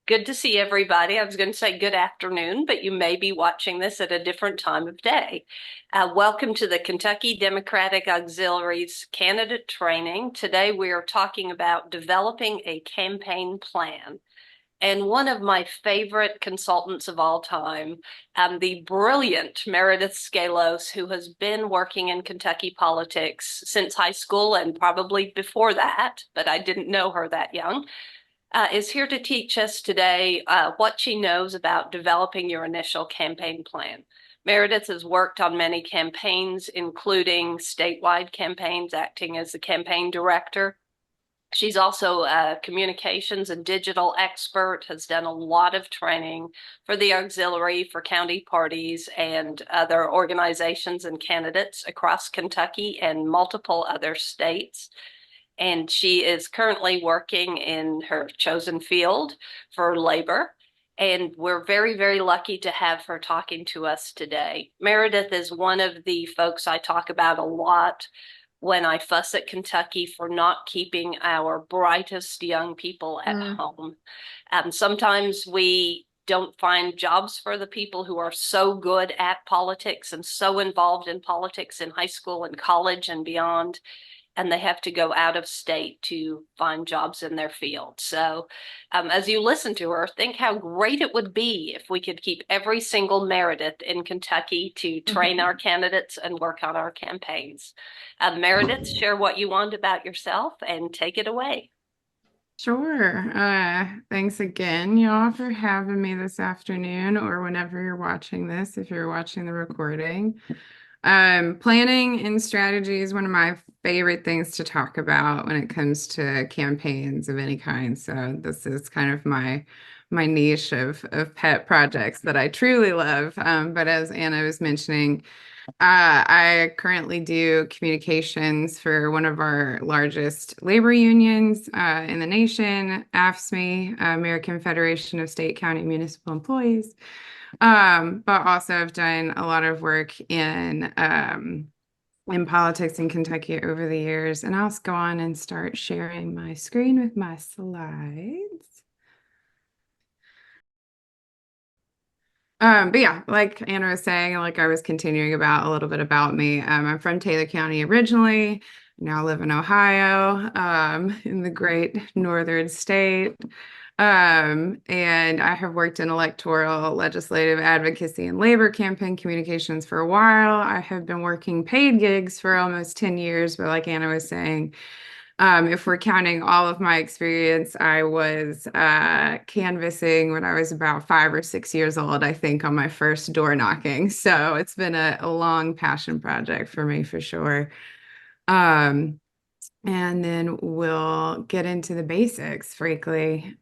Good to see everybody. I was going to say good afternoon, but you may be watching this at a different time of day. Welcome to the Kentucky Democratic Auxiliaries candidate training. Today we are talking about developing a campaign plan. And one of my favorite consultants of all time, the brilliant Meredith Scalos, who has been working in Kentucky politics since high school and probably before that, but I didn't know her that young, is here to teach us today what she knows about developing your initial campaign plan. Meredith has worked on many campaigns, including statewide campaigns, acting as the campaign director. She's also a communications and digital expert, has done a lot of training for the auxiliary, for county parties, and other organizations and candidates across Kentucky and multiple other states. And she is currently working in her chosen field for labor. And we're very, very lucky to have her talking to us today. Meredith is one of the folks I talk about a lot when I fuss at Kentucky for not keeping our brightest young people at home. Sometimes we don't find jobs for the people who are so good at politics and so involved in politics in high school and college and beyond, and they have to go out of state to find jobs in their field. So as you listen to her, think how great it would be if we could keep every single Meredith in Kentucky to train our candidates and work on our campaigns. Meredith, share what you want about yourself and take it away. Sure. Thanks again, y'all, for having me this afternoon or whenever you're watching this, if you're watching the recording. Planning and strategy is one of my favorite things to talk about when it comes to campaigns of any kind. So this is kind of my niche of pet projects that I truly love. But as Anna was mentioning, I currently do communications for one of our largest labor unions in the nation, AFSCME, American Federation of State, County, Municipal Employees. But also I've done a lot of work in politics in Kentucky over the years. And I'll go on and start sharing my screen with my slides. But yeah, like Anna was saying, like I was continuing about a little bit about me. I'm from Taylor County originally, now live in Ohio, in the great northern state. And I have worked in electoral, legislative advocacy, and labor campaign communications for a while. I have been working paid gigs for almost 10 years, but like Anna was saying, if we're counting all of my experience, I was canvassing when I was about 5 or 6 years old, I think, on my first door knocking. So it's been a long passion project for me for sure. Um, and then we'll get into the basics, frankly.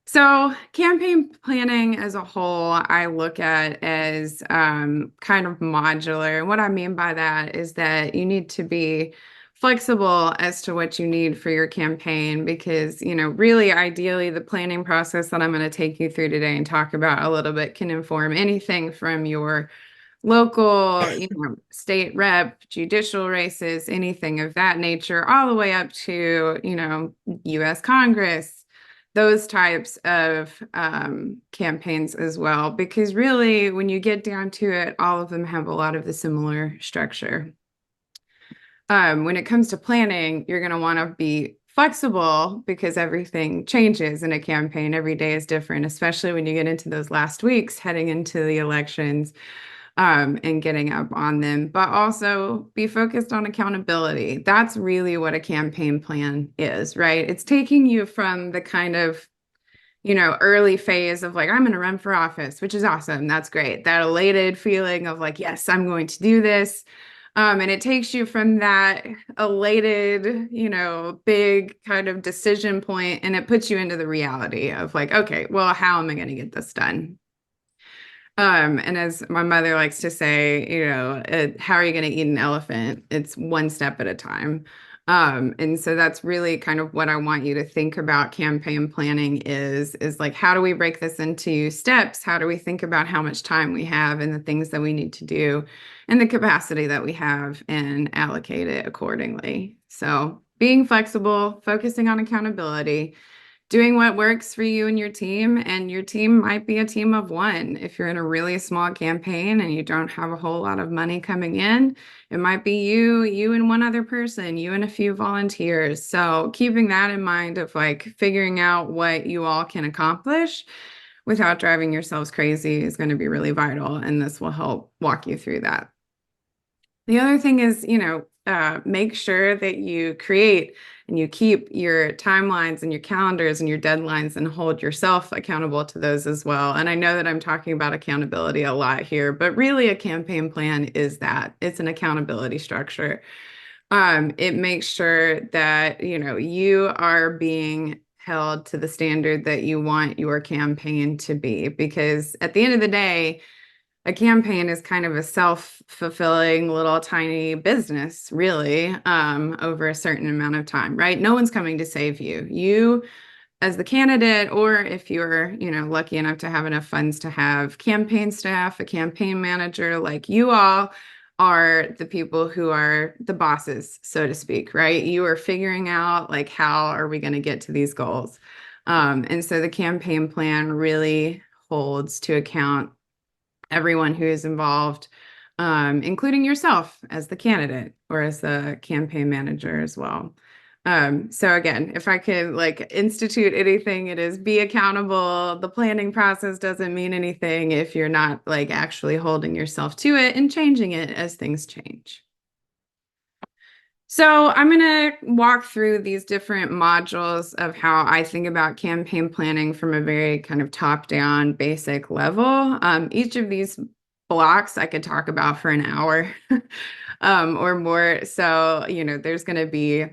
So campaign planning as a whole, I look at as kind of modular. And what I mean by that is that you need to be flexible as to what you need for your campaign because, really ideally the planning process that I'm going to take you through today and talk about a little bit can inform anything from your local, state rep, judicial races, anything of that nature, all the way up to, US Congress, those types of campaigns as well. Because really, when you get down to it, all of them have a lot of the similar structure. When it comes to planning, you're going to want to be flexible because everything changes in a campaign. Every day is different, especially when you get into those last weeks heading into the elections and getting up on them, but also be focused on accountability. That's really what a campaign plan is, right? It's taking you from the kind of, early phase of like, I'm going to run for office, which is awesome. That's great. That elated feeling of like, yes, I'm going to do this. And it takes you from that elated, big kind of decision point, and it puts you into the reality of like, okay, well, how am I going to get this done? And as my mother likes to say, how are you going to eat an elephant? It's one step at a time. And so that's really kind of what I want you to think about campaign planning is like, how do we break this into steps? How do we think about how much time we have and the things that we need to do and the capacity that we have and allocate it accordingly? So being flexible, focusing on accountability, doing what works for you and your team might be a team of one. If you're in a really small campaign and you don't have a whole lot of money coming in, it might be you and one other person, you and a few volunteers. So keeping that in mind of like figuring out what you all can accomplish without driving yourselves crazy is going to be really vital, and this will help walk you through that. The other thing is, make sure that you create and you keep your timelines and your calendars and your deadlines and hold yourself accountable to those as well. And I know that I'm talking about accountability a lot here, but really a campaign plan is that it's an accountability structure. It makes sure that, you are being held to the standard that you want your campaign to be, because at the end of the day, a campaign is kind of a self-fulfilling little tiny business, really, over a certain amount of time, right? No one's coming to save you. You, as the candidate, or if you're, lucky enough to have enough funds to have campaign staff, a campaign manager, like you all are the people who are the bosses, so to speak, right? You are figuring out like, how are we going to get to these goals? And so the campaign plan really holds to account everyone who is involved, including yourself as the candidate or as the campaign manager as well. So again, if I could like institute anything, it is be accountable. The planning process doesn't mean anything if you're not like actually holding yourself to it and changing it as things change. So I'm going to walk through these different modules of how I think about campaign planning from a very kind of top-down basic level. Each of these blocks I could talk about for an hour or more. So, there's going to be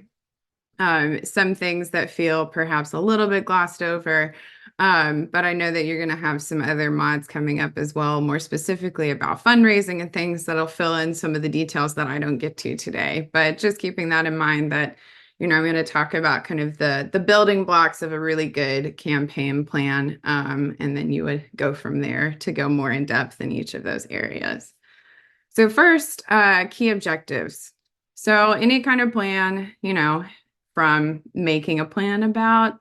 some things that feel perhaps a little bit glossed over. But I know that you're going to have some other mods coming up as well, more specifically about fundraising and things that'll fill in some of the details that I don't get to today. But just keeping that in mind that, I'm going to talk about kind of the building blocks of a really good campaign plan. And then you would go from there to go more in depth in each of those areas. So first, key objectives. So any kind of plan, from making a plan about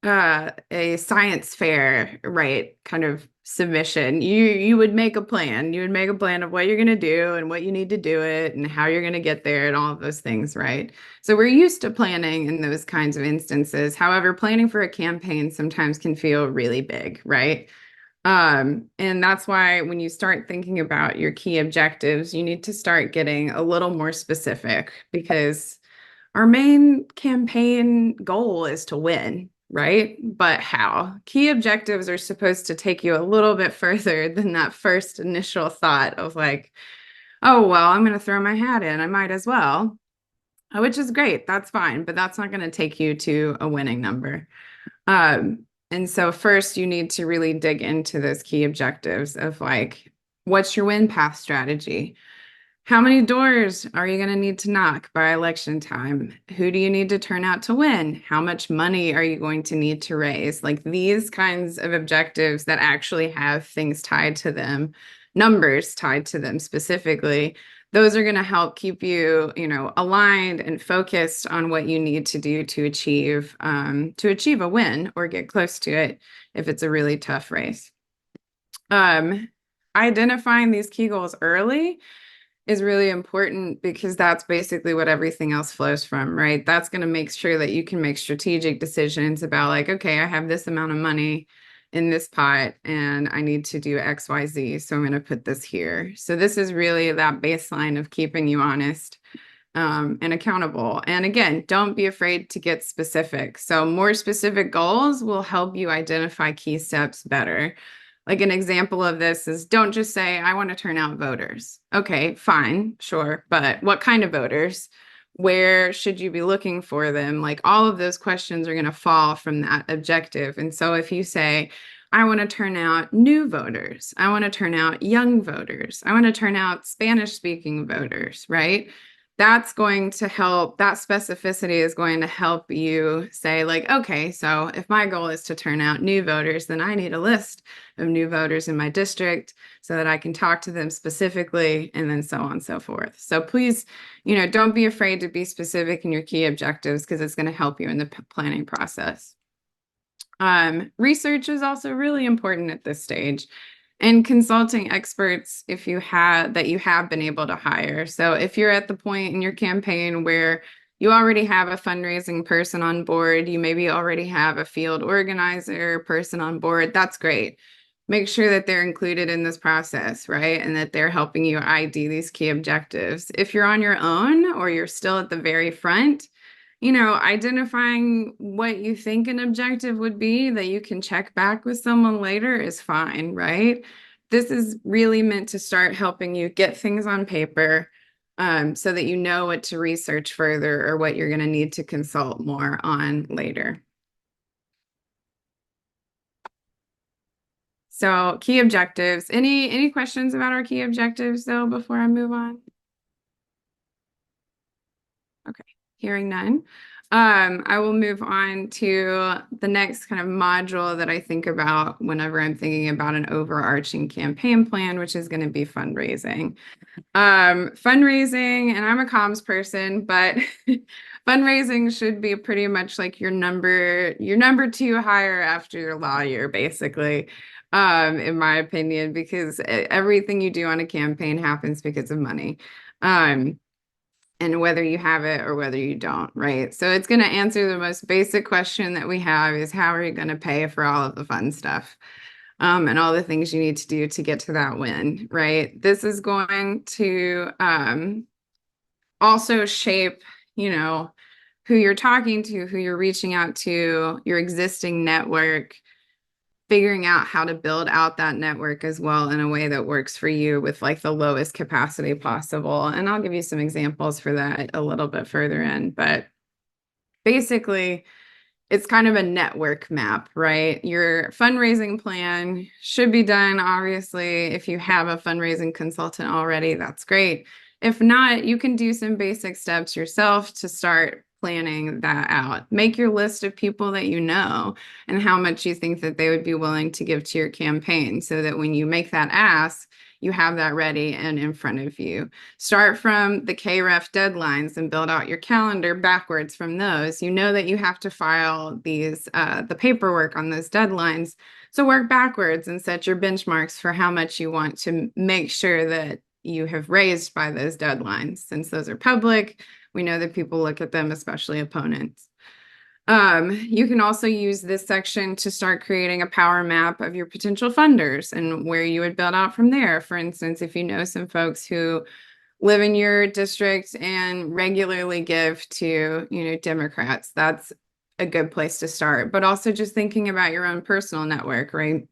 a science fair, right? Kind of submission. You would make a plan. You would make a plan of what you're going to do and what you need to do it and how you're going to get there and all of those things, right? So we're used to planning in those kinds of instances. However, planning for a campaign sometimes can feel really big, right? And that's why when you start thinking about your key objectives, you need to start getting a little more specific, because our main campaign goal is to win, right? But how? Key objectives are supposed to take you a little bit further than that first initial thought of like, oh, well, I'm going to throw my hat in. I might as well, which is great. That's fine. But that's not going to take you to a winning number. And so first you need to really dig into those key objectives of like, what's your win path strategy? How many doors are you going to need to knock by election time? Who do you need to turn out to win? How much money are you going to need to raise? Like these kinds of objectives that actually have things tied to them, numbers tied to them specifically, those are going to help keep you, aligned and focused on what you need to do to achieve a win or get close to it if it's a really tough race. Identifying these key goals early is really important, because that's basically what everything else flows from, right? That's going to make sure that you can make strategic decisions about like, okay, I have this amount of money in this pot and I need to do X, Y, Z. So I'm going to put this here. So this is really that baseline of keeping you honest and accountable. And again, don't be afraid to get specific. So more specific goals will help you identify key steps better. Like an example of this is, don't just say, I want to turn out voters. Okay, fine, sure. But what kind of voters? Where should you be looking for them? Like all of those questions are going to fall from that objective. And so if you say, I want to turn out new voters, I want to turn out young voters, I want to turn out Spanish speaking voters, right? that's going to help. That specificity is going to help you say, like, okay, so if my goal is to turn out new voters, then I need a list of new voters in my district so that I can talk to them specifically, and then so on and so forth. So please, don't be afraid to be specific in your key objectives because it's going to help you in the planning process. Research is also really important at this stage, and consulting experts if you have been able to hire. So if you're at the point in your campaign where you already have a fundraising person on board, you maybe already have a field organizer person on board, that's great. Make sure that they're included in this process, right? And that they're helping you ID these key objectives. If you're on your own or you're still at the very front, identifying what you think an objective would be that you can check back with someone later is fine, right? This is really meant to start helping you get things on paper, so that you know what to research further or what you're going to need to consult more on later. So key objectives. Any questions about our key objectives though before I move on? Okay, hearing none. I will move on to the next kind of module that I think about whenever I'm thinking about an overarching campaign plan, which is going to be fundraising. Fundraising, and I'm a comms person, but fundraising should be pretty much like your number two hire after your lawyer, basically, in my opinion, because everything you do on a campaign happens because of money. And whether you have it or whether you don't, right? So it's going to answer the most basic question that we have is how are you going to pay for all of the fun stuff? And all the things you need to do to get to that win, right? This is going to also shape, who you're talking to, who you're reaching out to, your existing network, figuring out how to build out that network as well in a way that works for you with like the lowest capacity possible. And I'll give you some examples for that a little bit further in, but basically, it's kind of a network map, right? Your fundraising plan should be done, obviously. If you have a fundraising consultant already, that's great. If not, you can do some basic steps yourself to start planning that out. Make your list of people that you know and how much you think that they would be willing to give to your campaign so that when you make that ask, you have that ready and in front of you. Start from the KREF deadlines and build out your calendar backwards from those. You know that you have to file the paperwork on those deadlines. So work backwards and set your benchmarks for how much you want to make sure that you have raised by those deadlines. Since those are public, we know that people look at them, especially opponents. You can also use this section to start creating a power map of your potential funders and where you would build out from there. For instance, if you know some folks who live in your district and regularly give to, Democrats, that's a good place to start. But also just thinking about your own personal network, right?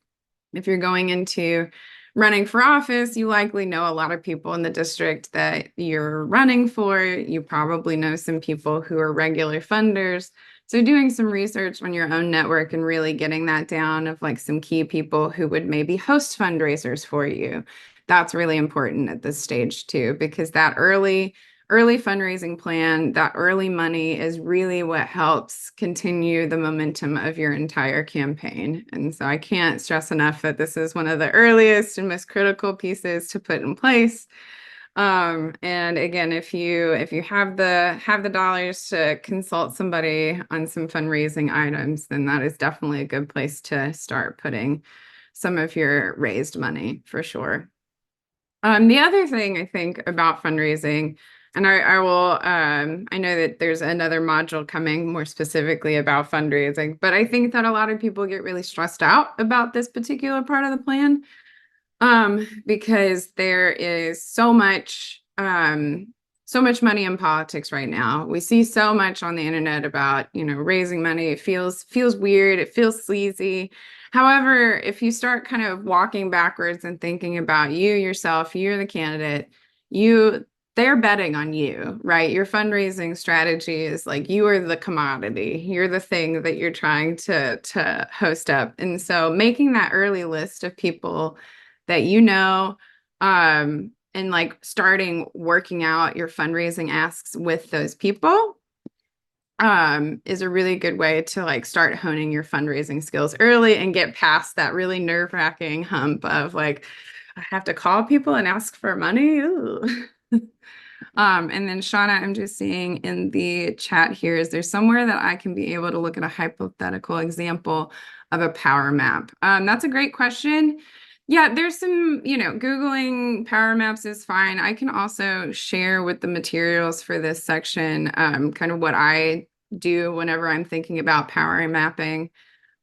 If you're going into running for office, you likely know a lot of people in the district that you're running for. You probably know some people who are regular funders. So doing some research on your own network and really getting that down of like some key people who would maybe host fundraisers for you. That's really important at this stage too, because that early fundraising plan, that early money is really what helps continue the momentum of your entire campaign. And so I can't stress enough that this is one of the earliest and most critical pieces to put in place. And again, if you have the dollars to consult somebody on some fundraising items, then that is definitely a good place to start putting some of your raised money for sure. The other thing I think about fundraising, and I will, I know that there's another module coming more specifically about fundraising, but I think that a lot of people get really stressed out about this particular part of the plan, because there is so much money in politics right now. We see so much on the internet about, raising money. It feels weird. It feels sleazy. However, if you start kind of walking backwards and thinking about you yourself, you're the candidate, they're betting on you, right? Your fundraising strategy is like you are the commodity. You're the thing that you're trying to host up. And so making that early list of people that you know, and like starting working out your fundraising asks with those people is a really good way to like start honing your fundraising skills early and get past that really nerve-wracking hump of like, I have to call people and ask for money. Ooh. And then Shauna, I'm just seeing in the chat here, is there somewhere that I can be able to look at a hypothetical example of a power map? That's a great question. Yeah, there's some, Googling power maps is fine. I can also share with the materials for this section, kind of what I do whenever I'm thinking about power mapping,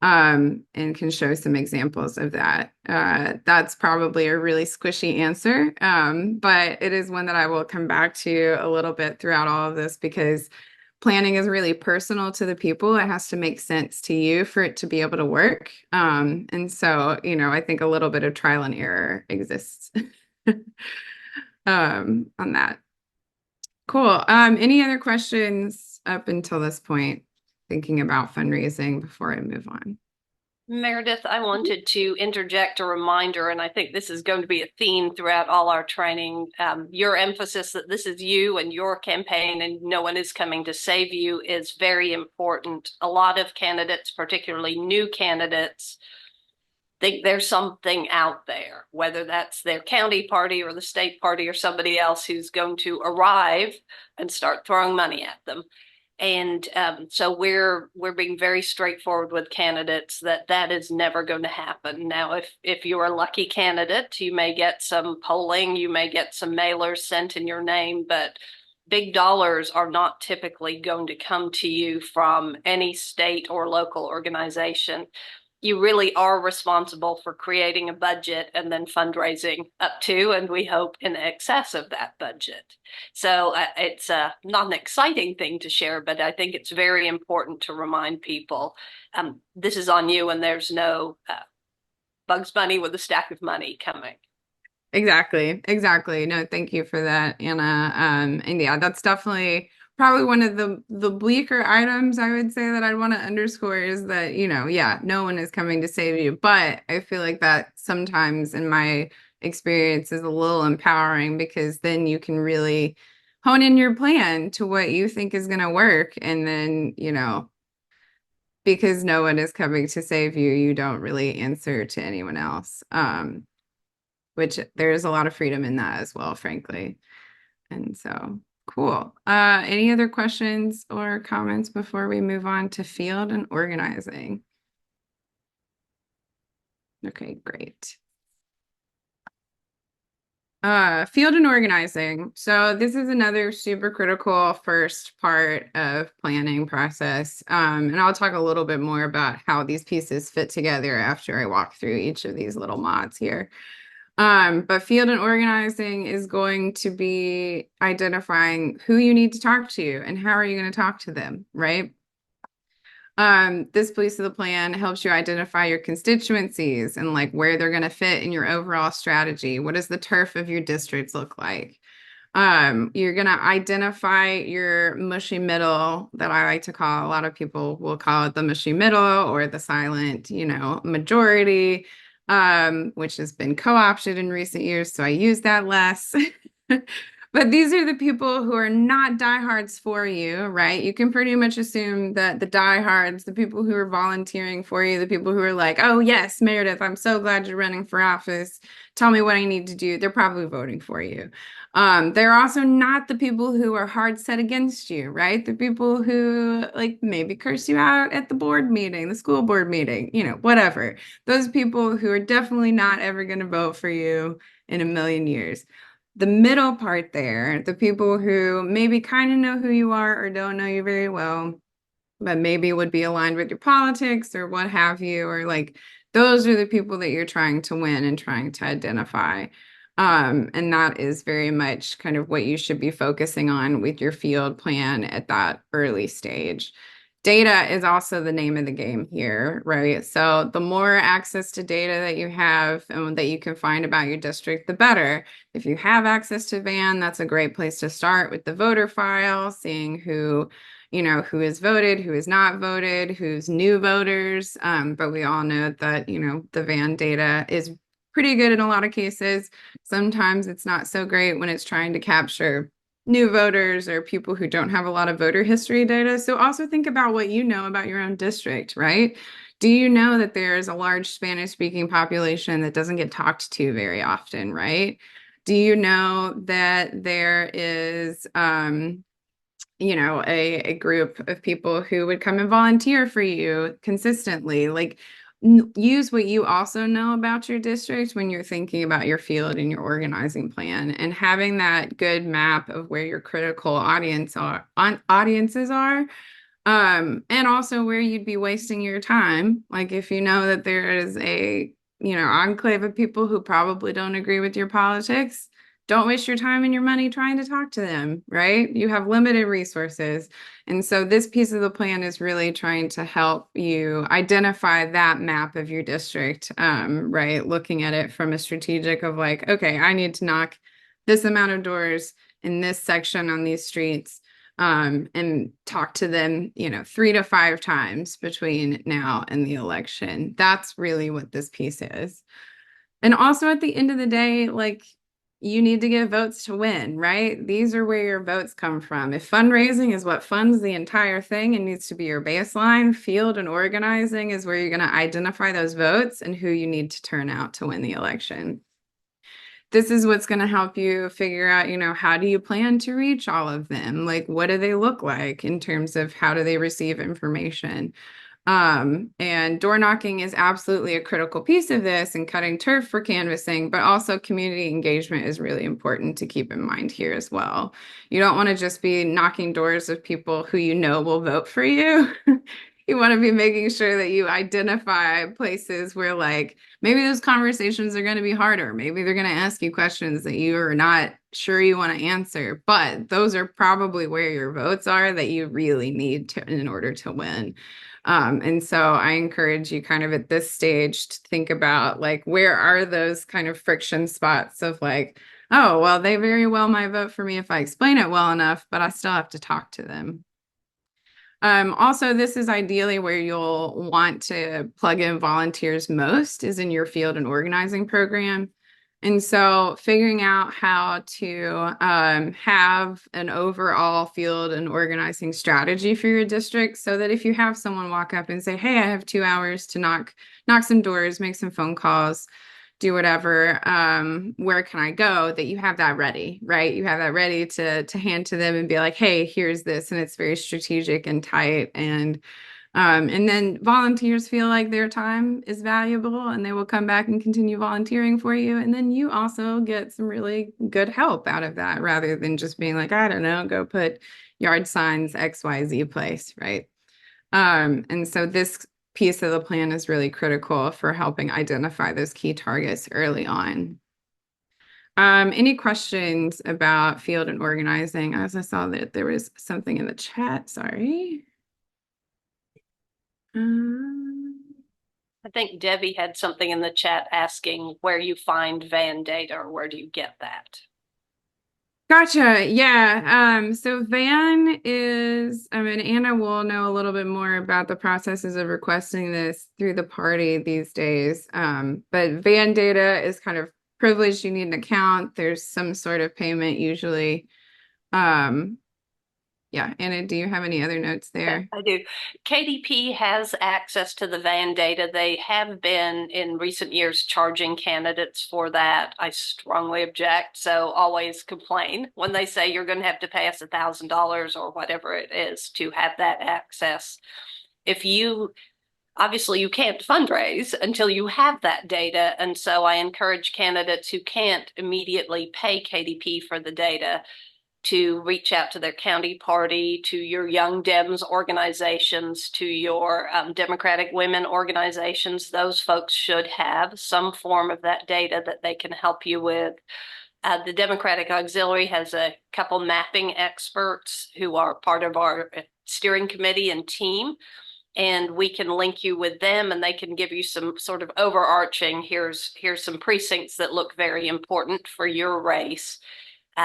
and can show some examples of that. That's probably a really squishy answer, but it is one that I will come back to a little bit throughout all of this because planning is really personal to the people. It has to make sense to you for it to be able to work. And so, I think a little bit of trial and error exists on that. Cool. Any other questions up until this point, thinking about fundraising before I move on? Meredith, I wanted to interject a reminder, and I think this is going to be a theme throughout all our training. Your emphasis that this is you and your campaign and no one is coming to save you is very important. A lot of candidates, particularly new candidates, think there's something out there, whether that's their county party or the state party or somebody else who's going to arrive and start throwing money at them. And so we're being very straightforward with candidates that is never going to happen. Now, if you're a lucky candidate, you may get some polling, you may get some mailers sent in your name, but big dollars are not typically going to come to you from any state or local organization. You really are responsible for creating a budget and then fundraising up to, and we hope in excess of that budget. So it's not an exciting thing to share, but I think it's very important to remind people this is on you and there's no Bugs Bunny with a stack of money coming. Exactly. Exactly. No, thank you for that, Anna. And yeah, that's definitely probably one of the bleaker items I would say that I'd want to underscore is that, yeah, no one is coming to save you. But I feel like that sometimes in my experience is a little empowering because then you can really hone in your plan to what you think is going to work. And then, because no one is coming to save you, you don't really answer to anyone else. Which there's a lot of freedom in that as well, frankly. And so, cool. Any other questions or comments before we move on to field and organizing? Okay, great. Field and organizing. So this is another super critical first part of planning process. And I'll talk a little bit more about how these pieces fit together after I walk through each of these little mods here. But field and organizing is going to be identifying who you need to talk to and how are you going to talk to them, right? This piece of the plan helps you identify your constituencies and like where they're going to fit in your overall strategy. What does the turf of your districts look like? You're going to identify your mushy middle that I like to call, a lot of people will call it the mushy middle or the silent, majority, which has been co-opted in recent years. So I use that less. But these are the people who are not diehards for you, right? You can pretty much assume that the diehards, the people who are volunteering for you, the people who are like, oh, yes, Meredith, I'm so glad you're running for office. Tell me what I need to do. They're probably voting for you. They're also not the people who are hard set against you, right? The people who like maybe curse you out at the board meeting, the school board meeting, whatever. Those people who are definitely not ever going to vote for you in a million years. The middle part there, the people who maybe kind of know who you are or don't know you very well, but maybe would be aligned with your politics or what have you, or like those are the people that you're trying to win and trying to identify. And that is very much kind of what you should be focusing on with your field plan at that early stage. Data is also the name of the game here, right? So the more access to data that you have and that you can find about your district, the better. If you have access to VAN, that's a great place to start with the voter file, seeing who has voted, who has not voted, who's new voters. But we all know that, the VAN data is pretty good in a lot of cases. Sometimes it's not so great when it's trying to capture new voters or people who don't have a lot of voter history data. So also think about what you know about your own district, right? Do you know that there's a large Spanish speaking population that doesn't get talked to very often, right? Do you know that there is, a group of people who would come and volunteer for you consistently? Like, use what you also know about your district when you're thinking about your field and your organizing plan, and having that good map of where your critical audiences are, and also where you'd be wasting your time. Like if you know that there is a, enclave of people who probably don't agree with your politics, don't waste your time and your money trying to talk to them, right? You have limited resources. And so this piece of the plan is really trying to help you identify that map of your district, right? Looking at it from a strategic of like, okay, I need to knock this amount of doors in this section on these streets, and talk to them, 3 to 5 times between now and the election. That's really what this piece is. And also at the end of the day, like, you need to get votes to win, right? These are where your votes come from. If fundraising is what funds the entire thing and needs to be your baseline, field and organizing is where you're going to identify those votes and who you need to turn out to win the election. This is what's going to help you figure out, how do you plan to reach all of them? Like, what do they look like in terms of how do they receive information? And door knocking is absolutely a critical piece of this, and cutting turf for canvassing, but also community engagement is really important to keep in mind here as well. You don't want to just be knocking doors of people who you know will vote for you. You want to be making sure that you identify places where, like, maybe those conversations are going to be harder. Maybe they're going to ask you questions that you are not sure you want to answer, but those are probably where your votes are that you really need to in order to win. And so I encourage you kind of at this stage to think about, like, where are those kind of friction spots of like, oh, well, they very well might vote for me if I explain it well enough, but I still have to talk to them. Also, this is ideally where you'll want to plug in volunteers most, is in your field and organizing program. And so figuring out how to have an overall field and organizing strategy for your district, so that if you have someone walk up and say, hey, I have 2 hours to knock some doors, make some phone calls, do whatever, where can I go, that you have that ready, right? You have that ready to hand to them and be like, hey, here's this. And it's very strategic and tight. And then volunteers feel like their time is valuable and they will come back and continue volunteering for you. And then you also get some really good help out of that, rather than just being like, I don't know, go put yard signs XYZ place, right? And so this piece of the plan is really critical for helping identify those key targets early on. Any questions about field and organizing? As I saw that there was something in the chat, sorry. I think Debbie had something in the chat asking where you find Van data, or where do you get that? Gotcha. Yeah. So Van is, I mean, Anna will know a little bit more about the processes of requesting this through the party these days. But Van data is kind of privileged. You need an account. There's some sort of payment usually. Yeah. Anna, do you have any other notes there? I do. KDP has access to the Van data. They have been in recent years charging candidates for that. I strongly object. So always complain when they say you're going to have to pay us $1,000 or whatever it is to have that access. Obviously you can't fundraise until you have that data. And so I encourage candidates who can't immediately pay KDP for the data to reach out to their county party, to your Young Dems organizations, to your Democratic women organizations. Those folks should have some form of that data that they can help you with. The Democratic Auxiliary has a couple mapping experts who are part of our steering committee and team, and we can link you with them, and they can give you some sort of overarching, here's some precincts that look very important for your race.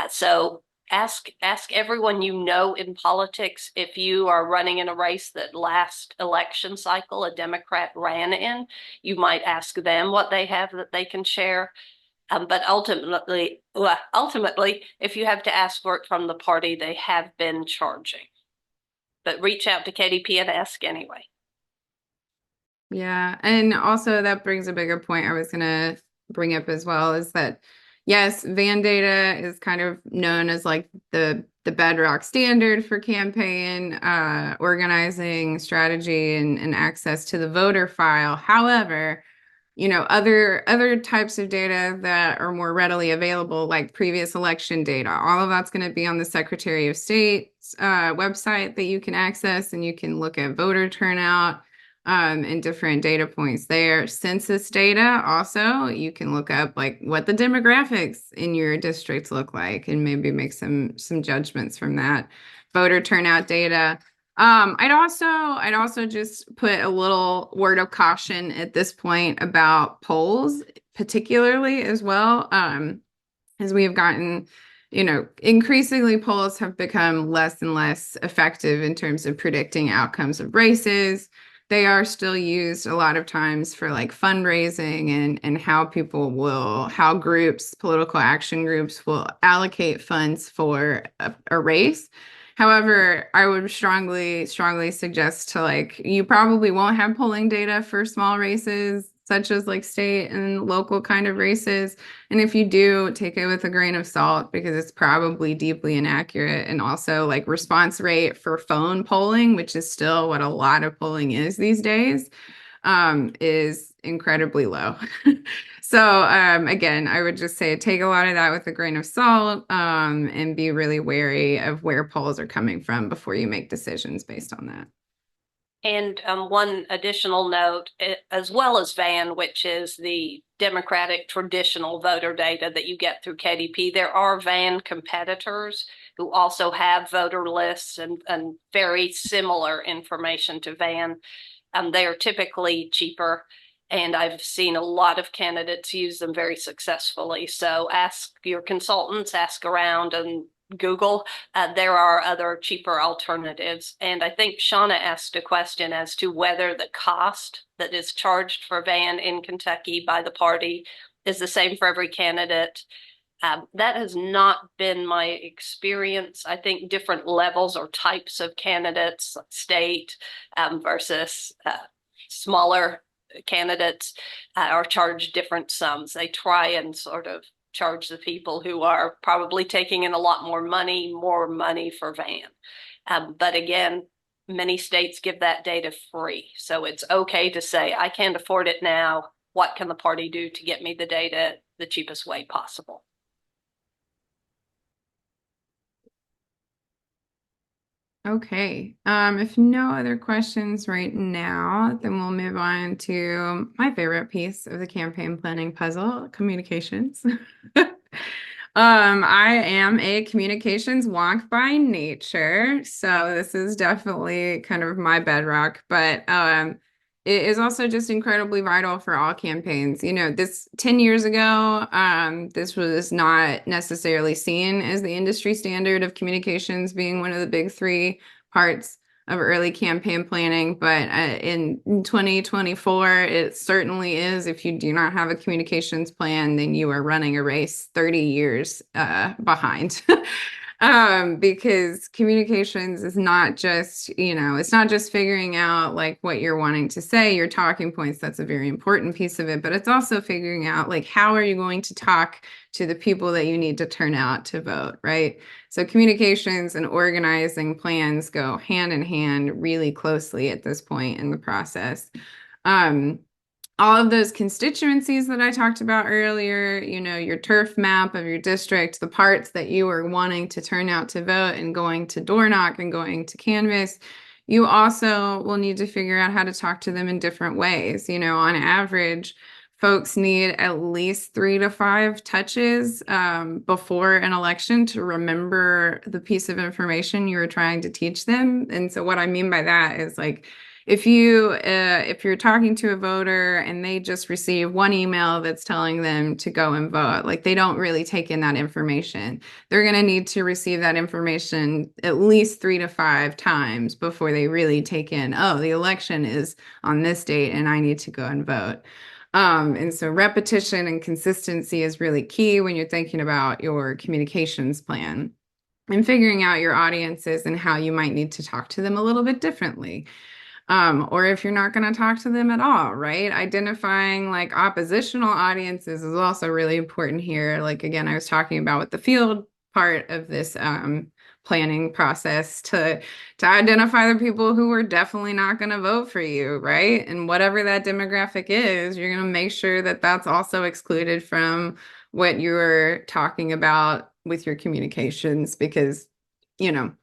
So ask everyone you know in politics. If you are running in a race that last election cycle a Democrat ran in, you might ask them what they have that they can share. But ultimately, if you have to ask for it from the party, they have been charging. But reach out to KDP and ask anyway. Yeah, and also that brings a bigger point I was gonna bring up as well is that yes, van data is kind of known as like the bedrock standard for campaign organizing strategy and access to the voter file. However, other types of data that are more readily available, like previous election data, all of that's going to be on the Secretary of State's website that you can access, and you can look at voter turnout and different data points there. Census data, also, you can look up like what the demographics in your districts look like, and maybe make some judgments from that. Voter turnout data. I'd also just put a little word of caution at this point about polls, particularly as well, as we have gotten, increasingly polls have become less and less effective in terms of predicting outcomes of races. They are still used a lot of times for like fundraising and how groups, political action groups will allocate funds for a race. However, I would strongly suggest to like, you probably won't have polling data for small races, such as like state and local kind of races. And if you do, take it with a grain of salt because it's probably deeply inaccurate. And also like response rate for phone polling, which is still what a lot of polling is these days, is incredibly low. So again, I would just say take a lot of that with a grain of salt, and be really wary of where polls are coming from before you make decisions based on that. And one additional note, as well as VAN, which is the Democratic traditional voter data that you get through KDP, there are VAN competitors who also have voter lists and very similar information to VAN. They are typically cheaper, and I've seen a lot of candidates use them very successfully. So ask your consultants, ask around, and Google. There are other cheaper alternatives. And I think Shauna asked a question as to whether the cost that is charged for VAN in Kentucky by the party is the same for every candidate. That has not been my experience. I think different levels or types of candidates, state versus smaller candidates, are charged different sums. They try and sort of charge the people who are probably taking in a lot more money for VAN. But again, many states give that data free. So it's okay to say, I can't afford it now. What can the party do to get me the data the cheapest way possible? Okay. If no other questions right now, then we'll move on to my favorite piece of the campaign planning puzzle, communications. I am a communications wonk by nature, so this is definitely kind of my bedrock, but it is also just incredibly vital for all campaigns. This 10 years ago, this was not necessarily seen as the industry standard of communications being one of the big three parts of early campaign planning, but in 2024, it certainly is. If you do not have a communications plan, then you are running a race 30 years behind. Because communications is not just, it's not just figuring out like what you're wanting to say, your talking points. That's a very important piece of it, but it's also figuring out like how are you going to talk to the people that you need to turn out to vote, right? So communications and organizing plans go hand in hand really closely at this point in the process. All of those constituencies that I talked about earlier, your turf map of your district, the parts that you are wanting to turn out to vote and going to door knock and going to canvass, you also will need to figure out how to talk to them in different ways. On average, folks need at least 3 to 5 touches before an election to remember the piece of information you were trying to teach them. And so what I mean by that is like, if you're talking to a voter and they just receive one email that's telling them to go and vote, like they don't really take in that information. They're going to need to receive that information at least 3 to 5 times before they really take in, oh, the election is on this date and I need to go and vote. And so repetition and consistency is really key when you're thinking about your communications plan and figuring out your audiences and how you might need to talk to them a little bit differently. Or if you're not going to talk to them at all, right? Identifying like oppositional audiences is also really important here. Like, again, I was talking about with the field part of this planning process to identify the people who are definitely not going to vote for you, right? And whatever that demographic is, you're going to make sure that that's also excluded from what you're talking about with your communications because, you know,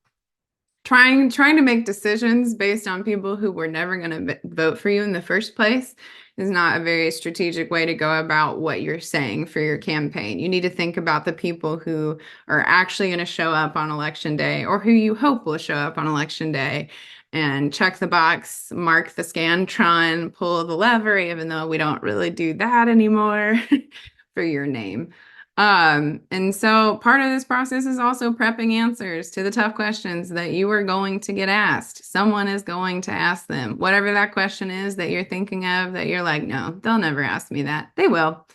trying to make decisions based on people who were never going to vote for you in the first place is not a very strategic way to go about what you're saying for your campaign. You need to think about the people who are actually going to show up on election day or who you hope will show up on election day and check the box, mark the Scantron, pull the lever, even though we don't really do that anymore for your name. And so part of this process is also prepping answers to the tough questions that you are going to get asked. Someone is going to ask them, whatever that question is that you're thinking of, that you're like, no, they'll never ask me that. They will.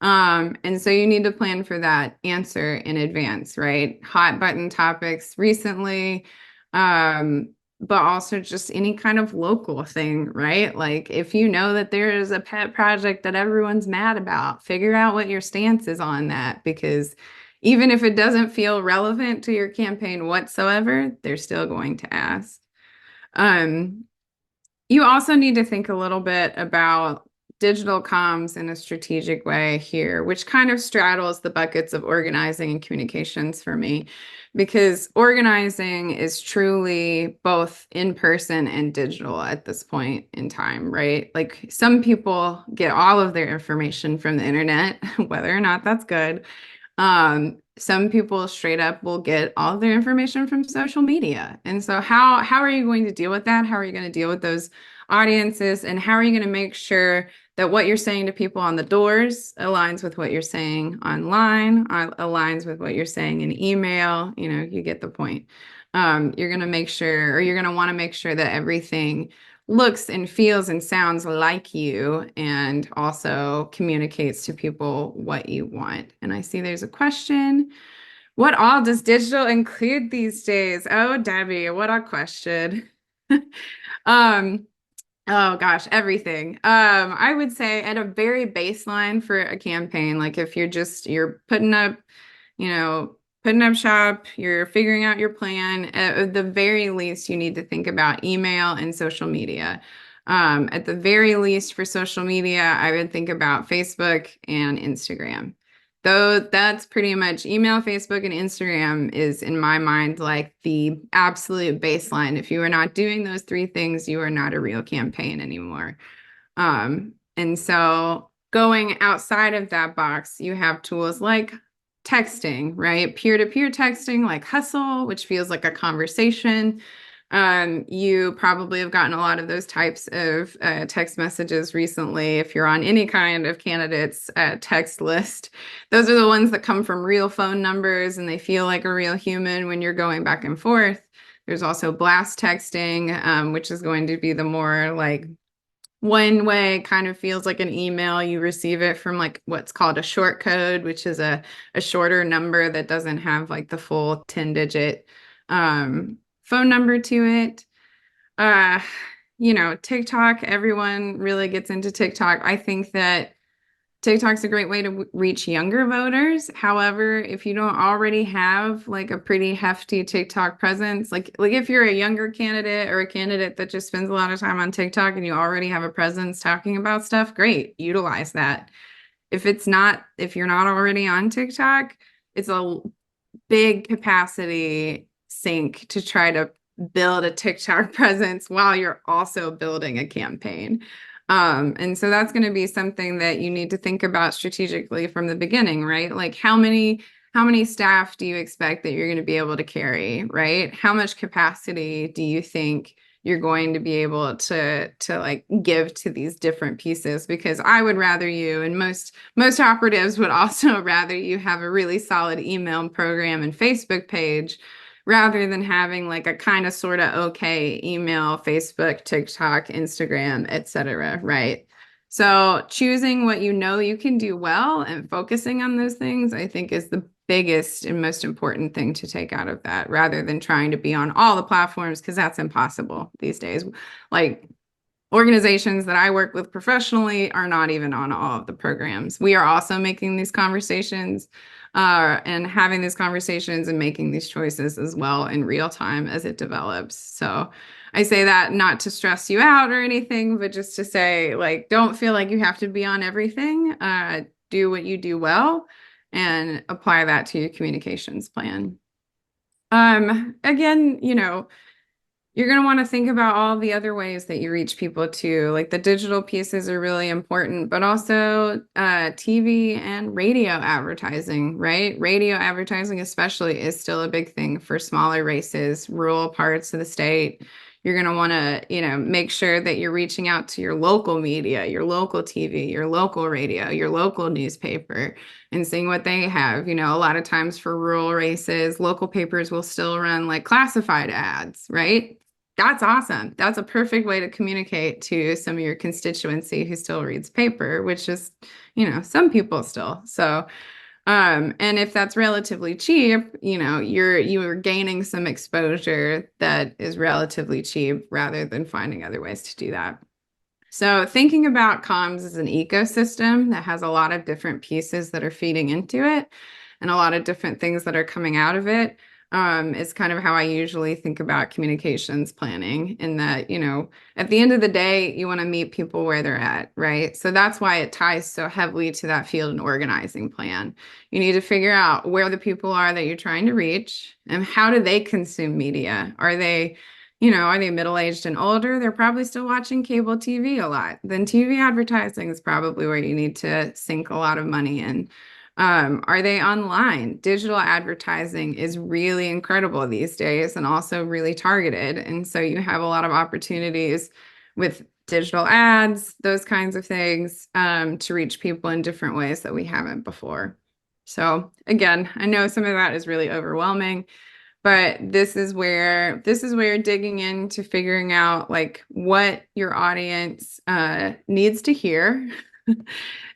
And so you need to plan for that answer in advance, right? Hot button topics recently, but also just any kind of local thing, right? Like if you know that there is a pet project that everyone's mad about, figure out what your stance is on that because even if it doesn't feel relevant to your campaign whatsoever, they're still going to ask. Um, you also need to think a little bit about digital comms in a strategic way here, which kind of straddles the buckets of organizing and communications for me, because organizing is truly both in person and digital at this point in time, right? Like some people get all of their information from the internet, whether or not that's good. Some people straight up will get all of their information from social media. And so how are you going to deal with that? How are you going to deal with those audiences? And how are you going to make sure that what you're saying to people on the doors aligns with what you're saying online, aligns with what you're saying in email? You know, you get the point. You're going to make sure, or you're going to want to make sure that everything looks and feels and sounds like you and also communicates to people what you want. And I see there's a question. What all does digital include these days? Oh, Debbie, what a question. Um, oh gosh, everything. I would say at a very baseline for a campaign, like if you're putting up, you know, putting up shop, you're figuring out your plan. At the very least, you need to think about email and social media. At the very least, for social media, I would think about Facebook and Instagram. Though that's pretty much email, Facebook, and Instagram is, in my mind, like the absolute baseline. If you are not doing those three things, you are not a real campaign anymore. And so going outside of that box, you have tools like texting, right? Peer-to-peer texting like Hustle, which feels like a conversation. You probably have gotten a lot of those types of text messages recently. If you're on any kind of candidates text list, those are the ones that come from real phone numbers and they feel like a real human when you're going back and forth. There's also blast texting, which is going to be the more like one way, kind of feels like an email. You receive it from like what's called a short code, which is a shorter number that doesn't have like the full 10-digit phone number to it. Uh, TikTok, everyone really gets into TikTok. I think that TikTok's a great way to reach younger voters. However, if you don't already have like a pretty hefty TikTok presence, like if you're a younger candidate or a candidate that just spends a lot of time on TikTok and you already have a presence talking about stuff, great, utilize that. If you're not already on TikTok, it's a big capacity sink to try to build a TikTok presence while you're also building a campaign. And so that's going to be something that you need to think about strategically from the beginning, right? Like how many staff do you expect that you're going to be able to carry, right? How much capacity do you think you're going to be able to like give to these different pieces, because I would rather you, and most operatives would also rather you have a really solid email program and Facebook page rather than having like a kind of sort of okay email, Facebook, TikTok, Instagram, etc., right? So choosing what you know you can do well and focusing on those things, I think, is the biggest and most important thing to take out of that, rather than trying to be on all the platforms, because that's impossible these days. Like, organizations that I work with professionally are not even on all of the programs. We are also making these conversations and having these conversations and making these choices as well in real time as it develops. So I say that not to stress you out or anything, but just to say, like, don't feel like you have to be on everything. Do what you do well and apply that to your communications plan. Again, you're going to want to think about all the other ways that you reach people too. Like, the digital pieces are really important, but also TV and radio advertising, right? Radio advertising, especially, is still a big thing for smaller races, rural parts of the state. You're going to want to, make sure that you're reaching out to your local media, your local TV, your local radio, your local newspaper, and seeing what they have. A lot of times for rural races, local papers will still run like classified ads, right? That's awesome. That's a perfect way to communicate to some of your constituency who still reads paper, which is, some people still. So, and if that's relatively cheap, you're gaining some exposure that is relatively cheap rather than finding other ways to do that. So thinking about comms as an ecosystem that has a lot of different pieces that are feeding into it and a lot of different things that are coming out of it, is kind of how I usually think about communications planning, in that, at the end of the day, you want to meet people where they're at, right? So that's why it ties so heavily to that field and organizing plan. You need to figure out where the people are that you're trying to reach and how do they consume media. Are they middle-aged and older? They're probably still watching cable TV a lot. Then TV advertising is probably where you need to sink a lot of money in. Are they online? Digital advertising is really incredible these days and also really targeted. And so you have a lot of opportunities with digital ads, those kinds of things, to reach people in different ways that we haven't before. So again, I know some of that is really overwhelming, but this is where digging into figuring out like what your audience needs to hear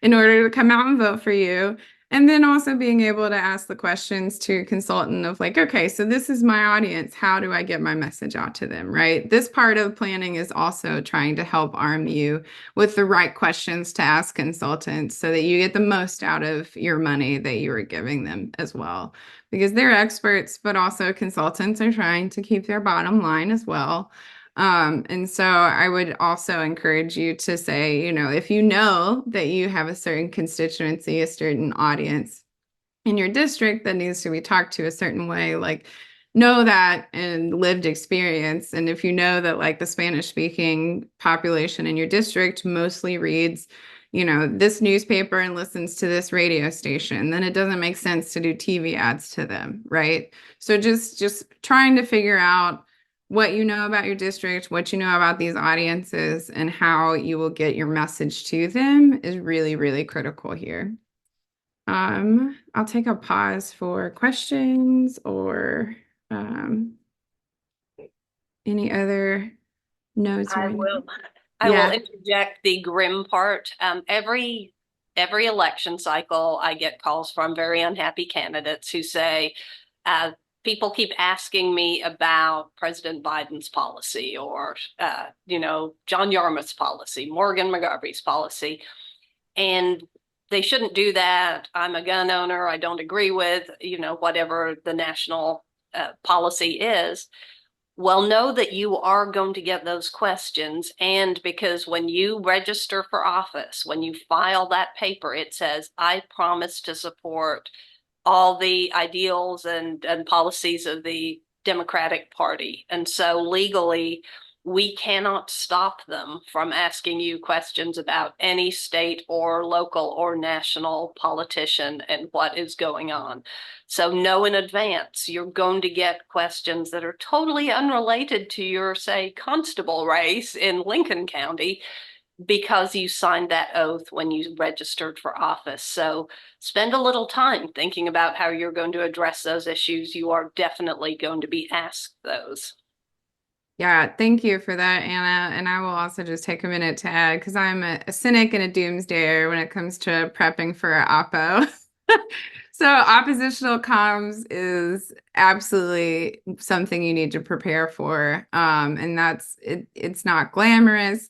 in order to come out and vote for you. And then also being able to ask the questions to a consultant of like, okay, so this is my audience. How do I get my message out to them, right? This part of planning is also trying to help arm you with the right questions to ask consultants so that you get the most out of your money that you are giving them as well. Because they're experts, but also consultants are trying to keep their bottom line as well. And so I would also encourage you to say, if you know that you have a certain constituency, a certain audience in your district that needs to be talked to a certain way, like, know that and lived experience. And if you know that like the Spanish speaking population in your district mostly reads, this newspaper and listens to this radio station, then it doesn't make sense to do TV ads to them, right? So just trying to figure out what you know about your district, what you know about these audiences, and how you will get your message to them is really, really critical here. I'll take a pause for questions or any other notes or I will. anything. I will Yeah. interject the grim part. Every election cycle, I get calls from very unhappy candidates who say, people keep asking me about President Biden's policy or, John Yarmouth's policy, Morgan McGarvey's policy. And they shouldn't do that. I'm a gun owner. I don't agree with, whatever the national policy is. Well, know that you are going to get those questions. And because when you register for office, when you file that paper, it says, I promise to support all the ideals and policies of the Democratic Party. And so legally, we cannot stop them from asking you questions about any state or local or national politician and what is going on. So know in advance you're going to get questions that are totally unrelated to your, say, constable race in Lincoln County because you signed that oath when you registered for office. So spend a little time thinking about how you're going to address those issues. You are definitely going to be asked those. Yeah, thank you for that, Anna. And I will also just take a minute to add, because I'm a cynic and a doomsdayer when it comes to prepping for Oppo. So oppositional comms is absolutely something you need to prepare for. And it's not glamorous,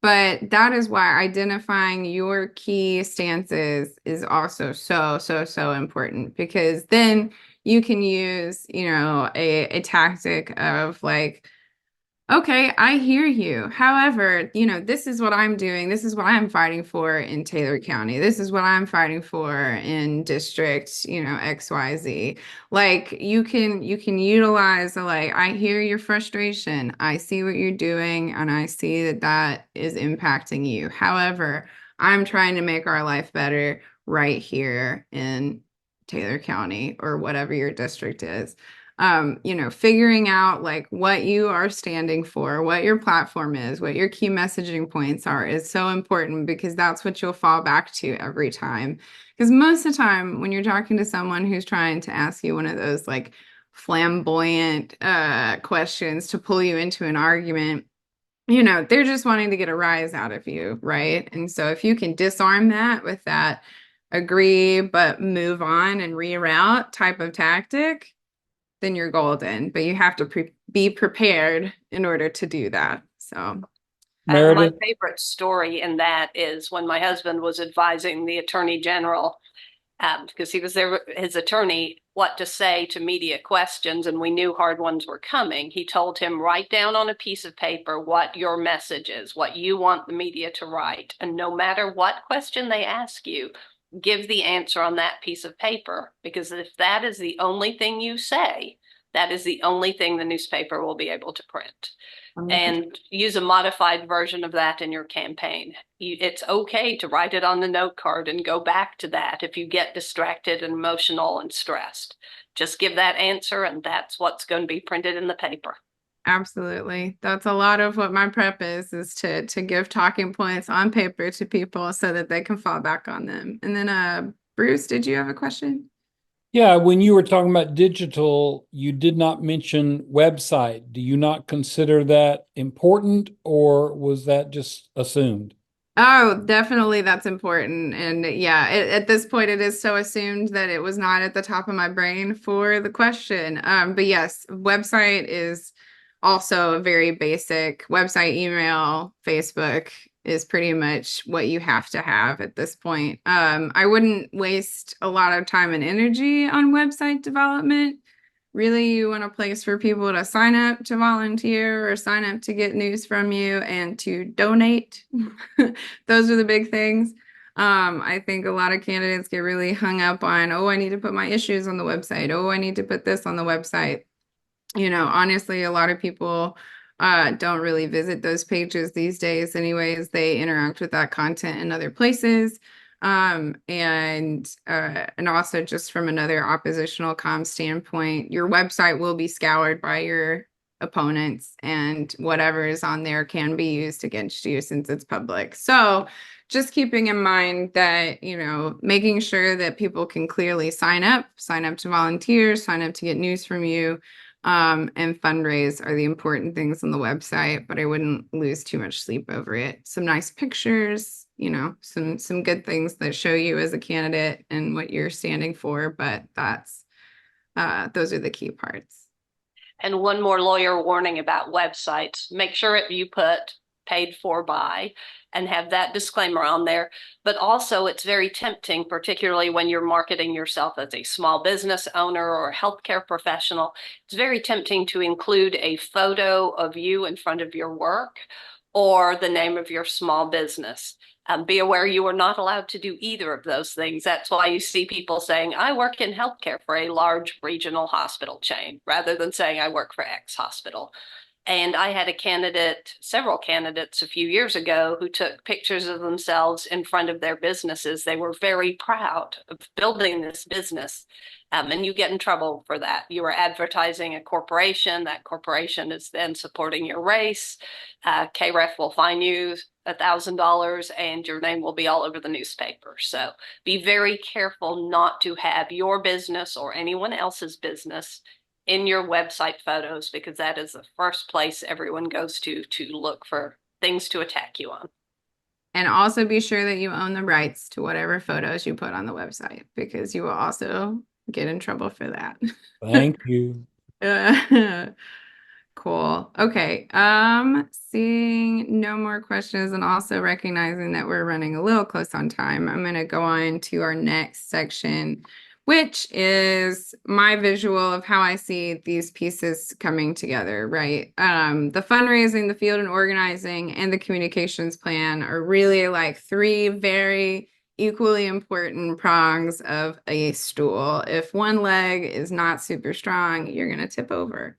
but that is why identifying your key stances is also so important, because then you can use, a tactic of like, okay, I hear you. However, this is what I'm doing. This is what I'm fighting for in Taylor County. This is what I'm fighting for in district, XYZ. Like you can utilize like, I hear your frustration. I see what you're doing and I see that that is impacting you. However, I'm trying to make our life better right here in Taylor County or whatever your district is. Figuring out like what you are standing for, what your platform is, what your key messaging points are is so important, because that's what you'll fall back to every time. Because most of the time when you're talking to someone who's trying to ask you one of those like flamboyant questions to pull you into an argument, they're just wanting to get a rise out of you, right? And so if you can disarm that with that agree but move on and reroute type of tactic, then you're golden. But you have to be prepared in order to do that. So, My Meredith, favorite story in that is when my husband was advising the attorney general, because he was there, his attorney, what to say to media questions, and we knew hard ones were coming. He told him, write down on a piece of paper what your message is, what you want the media to write. And no matter what question they ask you, give the answer on that piece of paper, because if that is the only thing you say, that is the only thing the newspaper will be able to print. 100%. And use a modified version of that in your campaign. It's okay to write it on the note card and go back to that if you get distracted and emotional and stressed. Just give that answer, and that's what's going to be printed in the paper. Absolutely. That's a lot of what my prep is to give talking points on paper to people so that they can fall back on them. And then Bruce, did you have a question? yeah, when you were talking about digital, you did not mention website. Do you not consider that important, or was that just assumed? Oh, definitely that's important. And yeah, at this point it is so assumed that it was not at the top of my brain for the question. But yes, website is also a very basic website, email, Facebook is pretty much what you have to have at this point. I wouldn't waste a lot of time and energy on website development. Really, you want a place for people to sign up to volunteer or sign up to get news from you and to donate. Those are the big things. I think a lot of candidates get really hung up on, oh, I need to put my issues on the website. Oh, I need to put this on the website. Honestly, a lot of people don't really visit those pages these days anyways. They interact with that content in other places. And also just from another oppositional comm standpoint, your website will be scoured by your opponents, and whatever is on there can be used against you since it's public. So just keeping in mind that, making sure that people can clearly sign up to volunteer, sign up to get news from you, and fundraise are the important things on the website, but I wouldn't lose too much sleep over it. Some nice pictures, some good things that show you as a candidate and what you're standing for, but those are the key parts. And one more lawyer warning about websites. Make sure you put paid for by and have that disclaimer on there. But also it's very tempting, particularly when you're marketing yourself as a small business owner or a healthcare professional. It's very tempting to include a photo of you in front of your work or the name of your small business. Be aware you are not allowed to do either of those things. That's why you see people saying, I work in healthcare for a large regional hospital chain, rather than saying I work for X hospital. And I had several candidates a few years ago who took pictures of themselves in front of their businesses. They were very proud of building this business. And you get in trouble for that. You are advertising a corporation. That corporation is then supporting your race. KREF will fine you $1,000 and your name will be all over the newspaper. So be very careful not to have your business or anyone else's business in your website photos, because that is the first place everyone goes to look for things to attack you on. And also be sure that you own the rights to whatever photos you put on the website, because you will also get in trouble for that. Thank you. Cool. Okay. Seeing no more questions and also recognizing that we're running a little close on time, I'm going to go on to our next section, which is my visual of how I see these pieces coming together, right? The fundraising, the field and organizing, and the communications plan are really like three very equally important prongs of a stool. If one leg is not super strong, you're going to tip over.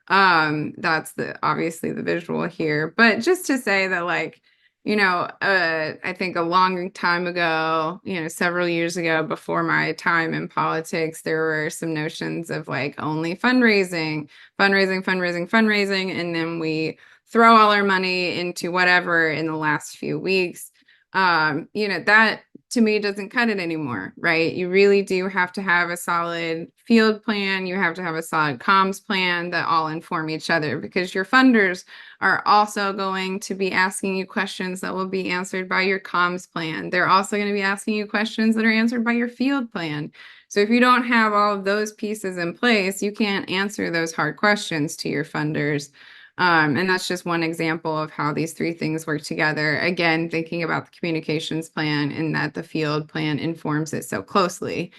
That's obviously the visual here, but just to say that, like, I think a long time ago, several years ago, before my time in politics, there were some notions of like only fundraising, and then we throw all our money into whatever in the last few weeks. That to me doesn't cut it anymore, right? You really do have to have a solid field plan. You have to have a solid comms plan that all inform each other, because your funders are also going to be asking you questions that will be answered by your comms plan. They're also going to be asking you questions that are answered by your field plan. So if you don't have all of those pieces in place, you can't answer those hard questions to your funders. And that's just one example of how these three things work together. Again, thinking about the communications plan and that the field plan informs it so closely.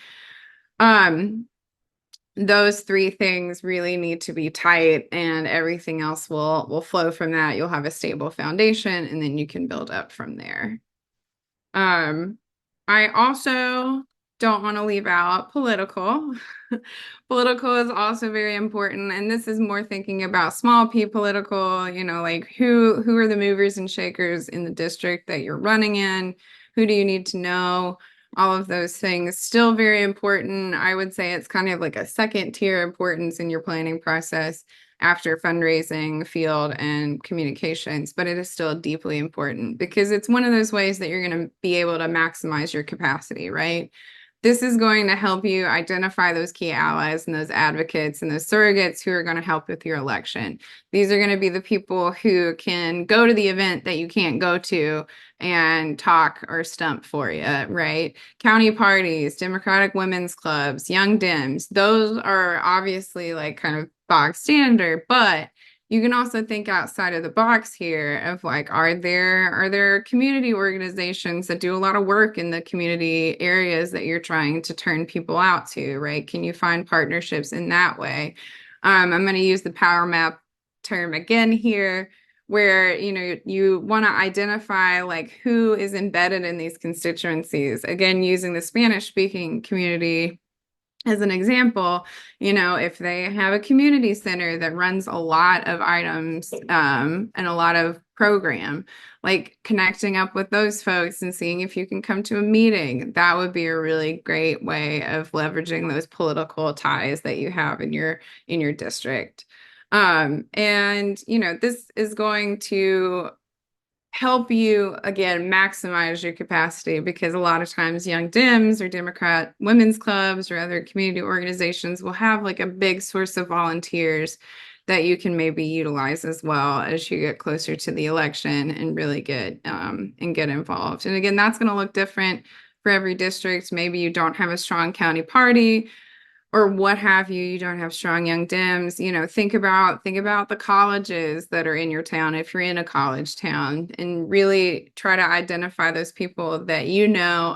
Those three things really need to be tight, and everything else will flow from that. You'll have a stable foundation, and then you can build up from there. I also don't want to leave out political. Political is also very important, and this is more thinking about small p political, like who are the movers and shakers in the district that you're running in? Who do you need to know? All of those things still very important. I would say it's kind of like a second tier importance in your planning process after fundraising, field, and communications, but it is still deeply important because it's one of those ways that you're going to be able to maximize your capacity, right? This is going to help you identify those key allies and those advocates and those surrogates who are going to help with your election. These are going to be the people who can go to the event that you can't go to and talk or stump for you, right? County parties, Democratic women's clubs, Young Dems, those are obviously like kind of bog standard, but you can also think outside of the box here of like, are there community organizations that do a lot of work in the community areas that you're trying to turn people out to, right? Can you find partnerships in that way? I'm going to use the power map term again here, where you want to identify like who is embedded in these constituencies. Again, using the Spanish speaking community as an example, if they have a community center that runs a lot of items and a lot of program, like connecting up with those folks and seeing if you can come to a meeting, that would be a really great way of leveraging those political ties that you have in your district. This is going to help you, again, maximize your capacity, because a lot of times Young Dems or Democrat women's clubs or other community organizations will have like a big source of volunteers that you can maybe utilize as well as you get closer to the election and really get involved. And again, that's going to look different for every district. Maybe you don't have a strong county party, or what have you, you don't have strong Young Dems, think about the colleges that are in your town, if you're in a college town, and really try to identify those people that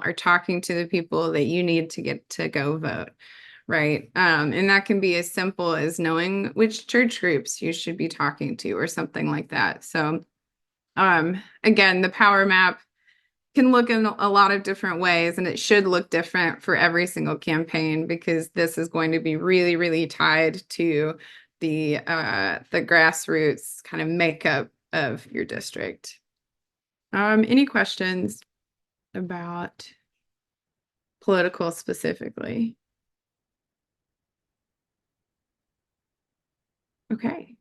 are talking to the people that you need to get to go vote, right? And that can be as simple as knowing which church groups you should be talking to or something like that. So again, the power map can look in a lot of different ways, and it should look different for every single campaign, because this is going to be really, really tied to the grassroots kind of makeup of your district. Any questions about political specifically? Okay.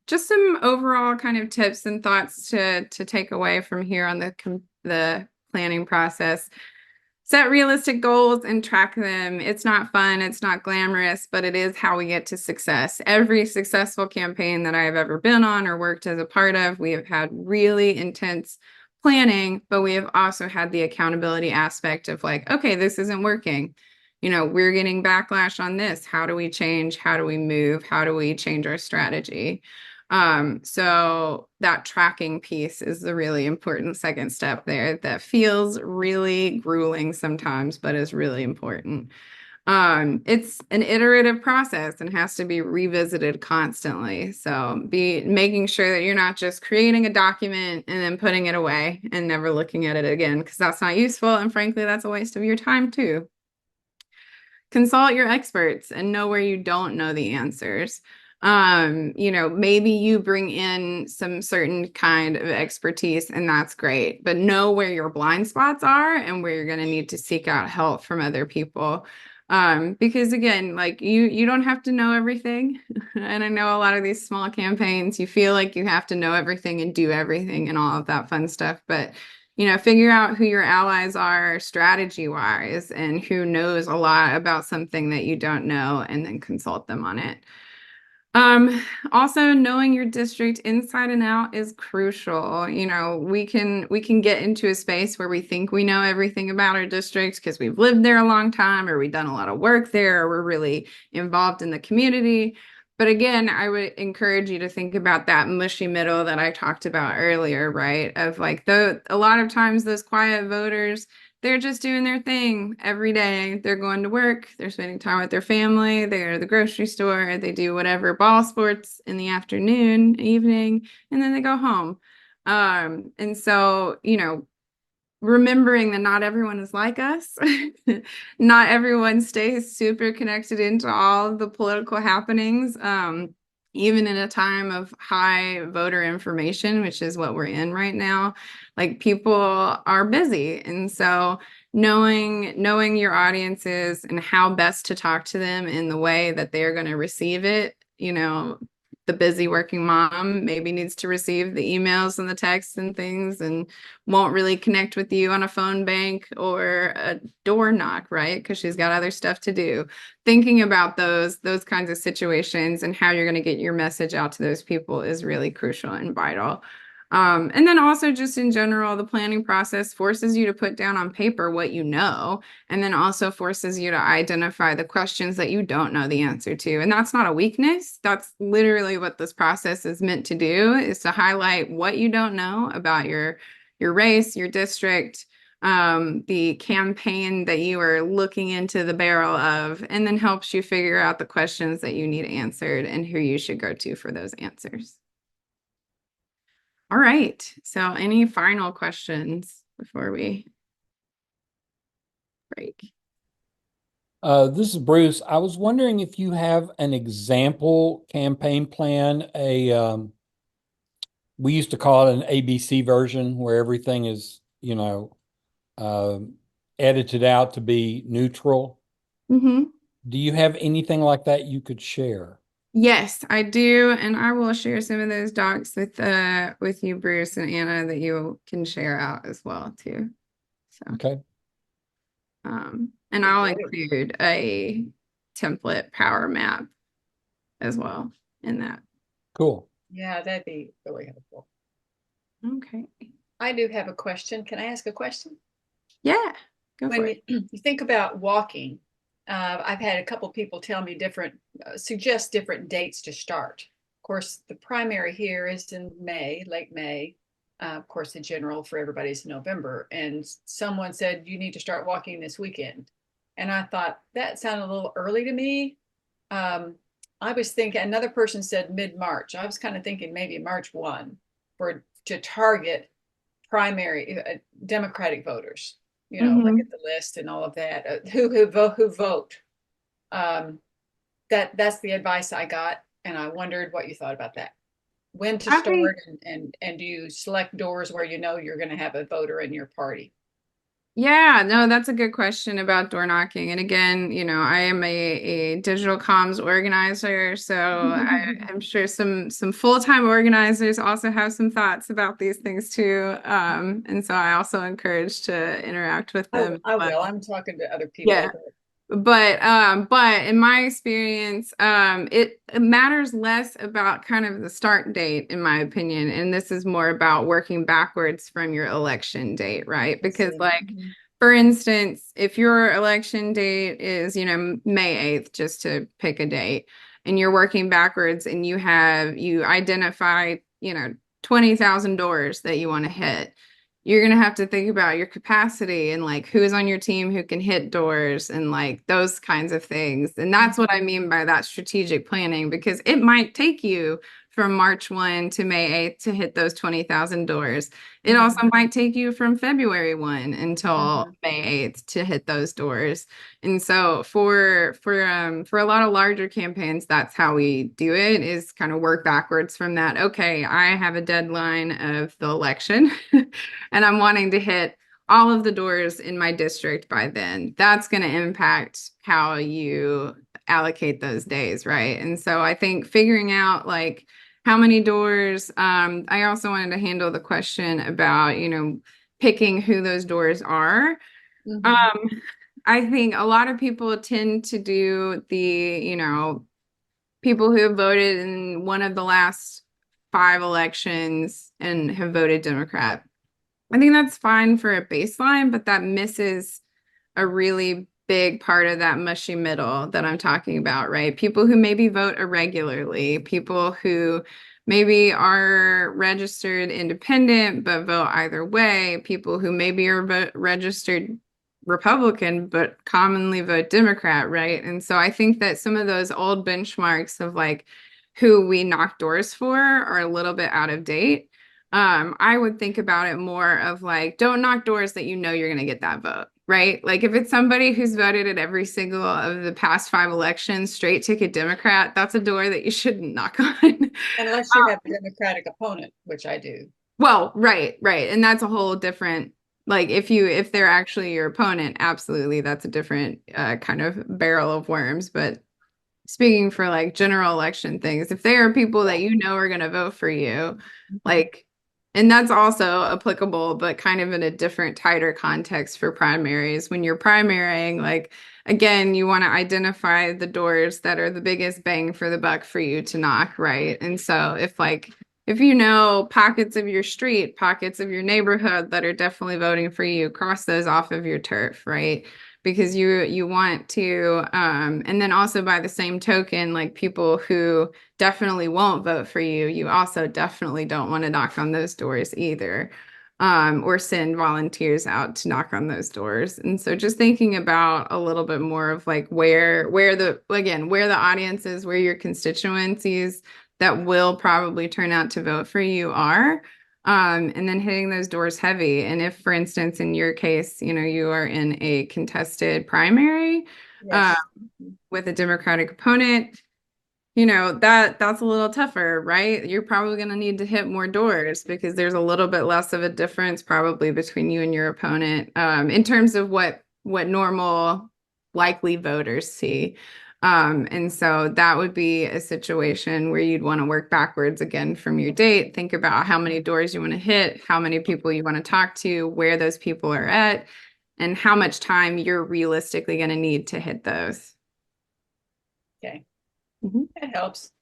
Just some overall kind of tips and thoughts to take away from here on the planning process. Set realistic goals and track them. It's not fun, it's not glamorous, but it is how we get to success. Every successful campaign that I've ever been on or worked as a part of, we have had really intense planning, but we have also had the accountability aspect of like, okay, this isn't working. We're getting backlash on this. How do we change? How do we move? How do we change our strategy? So that tracking piece is the really important second step there that feels really grueling sometimes, but is really important. It's an iterative process and has to be revisited constantly. So be making sure that you're not just creating a document and then putting it away and never looking at it again, because that's not useful. And frankly, that's a waste of your time too. Consult your experts and know where you don't know the answers. Maybe you bring in some certain kind of expertise and that's great, but know where your blind spots are and where you're going to need to seek out help from other people. Because again, like you don't have to know everything. And I know a lot of these small campaigns, you feel like you have to know everything and do everything and all of that fun stuff, but figure out who your allies are strategy wise and who knows a lot about something that you don't know, and then consult them on it. Also knowing your district inside and out is crucial. We can get into a space where we think we know everything about our district because we've lived there a long time, or we've done a lot of work there, or we're really involved in the community. But again, I would encourage you to think about that mushy middle that I talked about earlier, right? Of like a lot of times those quiet voters, they're just doing their thing every day. They're going to work, they're spending time with their family, they're at the grocery store, they do whatever ball sports in the afternoon, evening, and then they go home. And so, remembering that not everyone is like us. Not everyone stays super connected into all of the political happenings, even in a time of high voter information, which is what we're in right now. Like, people are busy. And so knowing your audiences and how best to talk to them in the way that they're going to receive it, the busy working mom maybe needs to receive the emails and the texts and things and won't really connect with you on a phone bank or a door knock, right? Because she's got other stuff to do. Thinking about those kinds of situations and how you're going to get your message out to those people is really crucial and vital. And then also just in general, the planning process forces you to put down on paper what you know, and then also forces you to identify the questions that you don't know the answer to. And that's not a weakness. That's literally what this process is meant to do, is to highlight what you don't know about your race, your district, the campaign that you are looking into the barrel of, and then helps you figure out the questions that you need answered and who you should go to for those answers. All right. So any final questions before we break? This is Bruce. I was wondering if you have an example campaign plan, we used to call it an ABC version where everything is, edited out to be neutral. Mm-hmm. Do you have anything like that you could share? Yes, I do, and I will share some of those docs with you, Bruce and Anna, that you can share out as well too. So, Okay. and I'll include a template power map as well in that. Cool. Yeah, that'd be really helpful. Okay. I do have a question. Can I ask a question? Yeah, go for When it. you think about walking, I've had a couple people tell me suggest different dates to start. Of course, the primary here is in May, late May. Of course, the general for everybody is November. And someone said, you need to start walking this weekend. And I thought that sounded a little early to me. I was thinking, another person said mid-March. I was kind of thinking maybe March 1 to target primary Democratic voters. Look at the list and all of that, who vote. that's the advice I got, and I wondered what you thought about that. When to I think start, and do you select doors where you know you're going to have a voter in your party? Yeah, no, that's a good question about door knocking. And again, I am a digital comms organizer, so I'm sure some full-time organizers also have some thoughts about these things too. And so I also encourage to interact with them as I will. well. I'm talking to other Yeah. people, but But in my experience, it matters less about kind of the start date, in my opinion, and this is more about working backwards from your election date, right? Because see. like, for instance, if your election date is, May 8th, just to pick a date, and you're working backwards and you identify, 20,000 doors that you want to hit, you're going to have to think about your capacity and like who's on your team who can hit doors and like those kinds of things. And that's what I mean by that strategic planning, because it might take you from March 1 to May 8th to hit those 20,000 doors. It also might take you from February 1 until May 8th to hit those doors. And so for a lot of larger campaigns, that's how we do it, is kind of work backwards from that. Okay, I have a deadline of the election and I'm wanting to hit all of the doors in my district by then. That's going to impact how you allocate those days, right? And so I think figuring out like how many doors, I also wanted to handle the question about, picking who those doors are. I think a lot of people tend to do the, people who have voted in one of the last 5 elections and have voted Democrat. I think that's fine for a baseline, but that misses a really big part of that mushy middle that I'm talking about, right? People who maybe vote irregularly, people who maybe are registered independent but vote either way, people who maybe are registered Republican but commonly vote Democrat, right? And so I think that some of those old benchmarks of like who we knock doors for are a little bit out of date. I would think about it more of like, don't knock doors that you're going to get that vote, right? Like if it's somebody who's voted at every single of the past 5 elections, straight ticket Democrat, that's a door that you shouldn't knock on. Unless you have a Democratic opponent, which I do. Well, right. And that's a whole different, like if they're actually your opponent, absolutely, that's a different kind of barrel of worms. But speaking for like general election things, if there are people that are going to vote for you, like, and that's also applicable, but kind of in a different, tighter context for primaries. When you're primarying, like, again, you want to identify the doors that are the biggest bang for the buck for you to knock, right? And so if pockets of your street, pockets of your neighborhood that are definitely voting for you, cross those off of your turf, right? Because you want to, and then also by the same token, like people who definitely won't vote for you, you also definitely don't want to knock on those doors either, or send volunteers out to knock on those doors. And so just thinking about a little bit more of like where the audience is, where your constituencies that will probably turn out to vote for you are. And then hitting those doors heavy. And if, for instance, in your case, you are in a contested primary with a Democratic opponent, that's a little tougher, right? You're probably going to need to hit more doors because there's a little bit less of a difference probably between you and your opponent in terms of what normal likely voters see. And so that would be a situation where you'd want to work backwards again from your date. Think about how many doors you want to hit, how many people you want to talk to, where those people are at, and how much time you're realistically going to need to hit those. Okay. Mhm. That helps.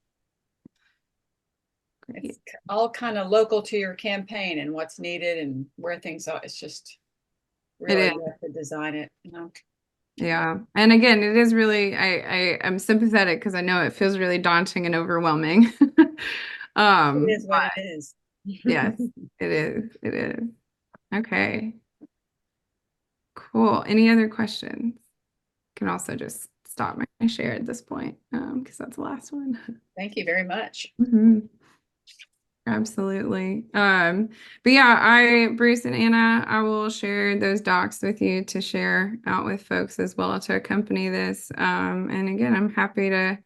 Great. It's all kind of local to your campaign and what's needed and where things are. It's just really is. you have to design it, Yeah. And again, it is really, I'm sympathetic because I know it feels really daunting and overwhelming. It is what it is. Yes, it is. It is. Okay. Cool. Any other questions? Can also just stop my share at this point, because that's the last one. Thank you very much. Absolutely. But yeah, Bruce and Anna, I will share those docs with you to share out with folks as well to accompany this. And again, I'm happy to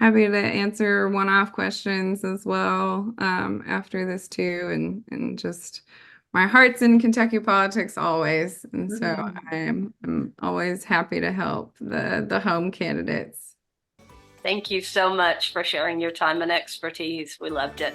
happy to answer one-off questions as well after this too, and just my heart's in Kentucky politics always, and so I'm always happy to help the home candidates. Thank you so much for sharing your time and expertise. We loved it.